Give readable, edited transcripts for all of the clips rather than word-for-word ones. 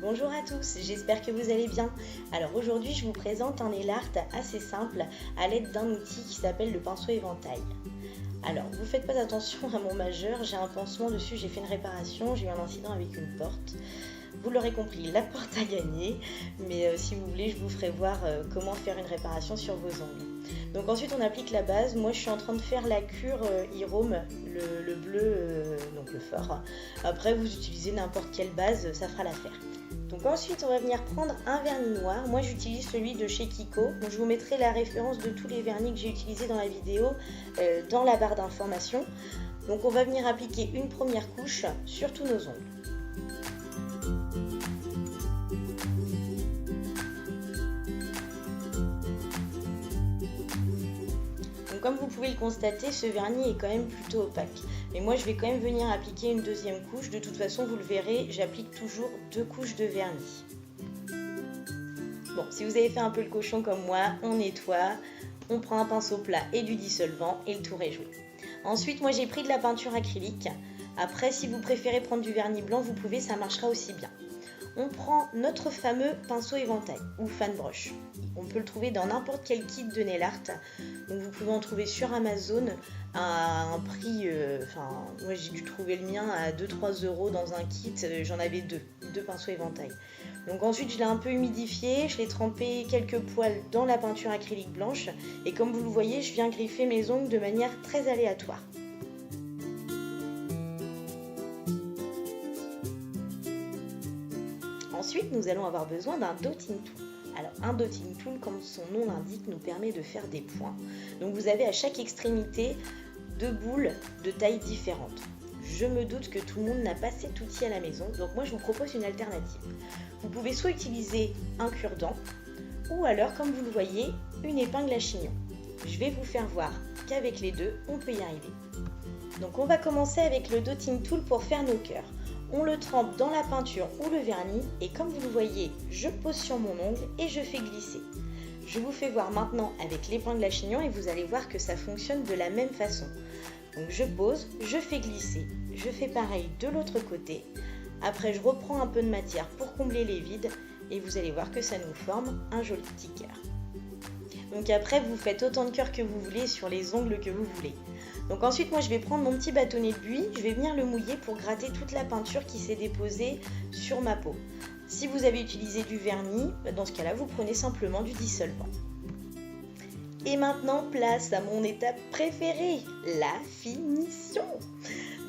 Bonjour à tous, j'espère que vous allez bien. Alors aujourd'hui je vous présente un nail art assez simple à l'aide d'un outil qui s'appelle le pinceau éventail. Alors vous faites pas attention à mon majeur, j'ai un pansement dessus, j'ai fait une réparation, j'ai eu un incident avec une porte. Vous l'aurez compris, la porte a gagné, mais si vous voulez je vous ferai voir comment faire une réparation sur vos ongles. Donc ensuite on applique la base, moi je suis en train de faire la cure Irome, le bleu, donc le fort. Après vous utilisez n'importe quelle base, ça fera l'affaire. Donc ensuite on va venir prendre un vernis noir, moi j'utilise celui de chez Kiko, donc je vous mettrai la référence de tous les vernis que j'ai utilisés dans la vidéo dans la barre d'information. Donc on va venir appliquer une première couche sur tous nos ongles. Donc comme vous pouvez le constater, ce vernis est quand même plutôt opaque. Mais moi je vais quand même venir appliquer une deuxième couche. De toute façon vous le verrez, j'applique toujours 2 couches de vernis. Bon, si vous avez fait un peu le cochon comme moi, on nettoie, on prend un pinceau plat et du dissolvant et le tour est joué. Ensuite moi j'ai pris de la peinture acrylique. Après si vous préférez prendre du vernis blanc, vous pouvez, ça marchera aussi bien. On prend notre fameux pinceau éventail ou fan brush. On peut le trouver dans n'importe quel kit de nail art. Donc vous pouvez en trouver sur Amazon à un prix, moi j'ai dû trouver le mien à 2-3 € dans un kit. J'en avais deux pinceaux éventail. Donc ensuite je l'ai un peu humidifié, je l'ai trempé quelques poils dans la peinture acrylique blanche. Et comme vous le voyez, je viens griffer mes ongles de manière très aléatoire. Ensuite, nous allons avoir besoin d'un dotting tool. Alors, un dotting tool, comme son nom l'indique, nous permet de faire des points. Donc, vous avez à chaque extrémité 2 boules de taille différentes. Je me doute que tout le monde n'a pas cet outil à la maison, donc moi je vous propose une alternative. Vous pouvez soit utiliser un cure-dent, ou alors, comme vous le voyez, une épingle à chignon. Je vais vous faire voir qu'avec les deux, on peut y arriver. Donc, on va commencer avec le dotting tool pour faire nos cœurs. On le trempe dans la peinture ou le vernis et comme vous le voyez, je pose sur mon ongle et je fais glisser. Je vous fais voir maintenant avec l'épingle à chignon et vous allez voir que ça fonctionne de la même façon. Donc je pose, je fais glisser, je fais pareil de l'autre côté. Après je reprends un peu de matière pour combler les vides et vous allez voir que ça nous forme un joli petit cœur. Donc après vous faites autant de cœurs que vous voulez sur les ongles que vous voulez. Donc ensuite moi je vais prendre mon petit bâtonnet de buis, je vais venir le mouiller pour gratter toute la peinture qui s'est déposée sur ma peau. Si vous avez utilisé du vernis, dans ce cas-là vous prenez simplement du dissolvant. Et maintenant place à mon étape préférée, la finition.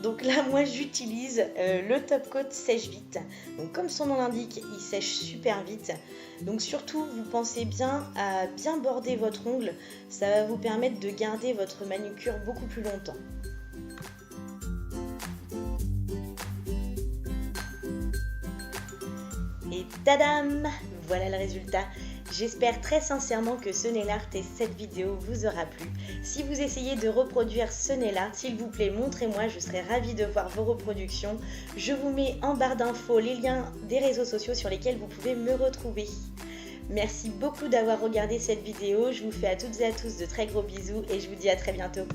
Donc là moi j'utilise le top coat sèche vite. Donc comme son nom l'indique, il sèche super vite. Donc surtout vous pensez bien à bien border votre ongle, ça va vous permettre de garder votre manucure beaucoup plus longtemps. Et tadam! Voilà le résultat. J'espère très sincèrement que ce nail art et cette vidéo vous aura plu. Si vous essayez de reproduire ce nail art, s'il vous plaît, montrez-moi, je serai ravie de voir vos reproductions. Je vous mets en barre d'infos les liens des réseaux sociaux sur lesquels vous pouvez me retrouver. Merci beaucoup d'avoir regardé cette vidéo. Je vous fais à toutes et à tous de très gros bisous et je vous dis à très bientôt.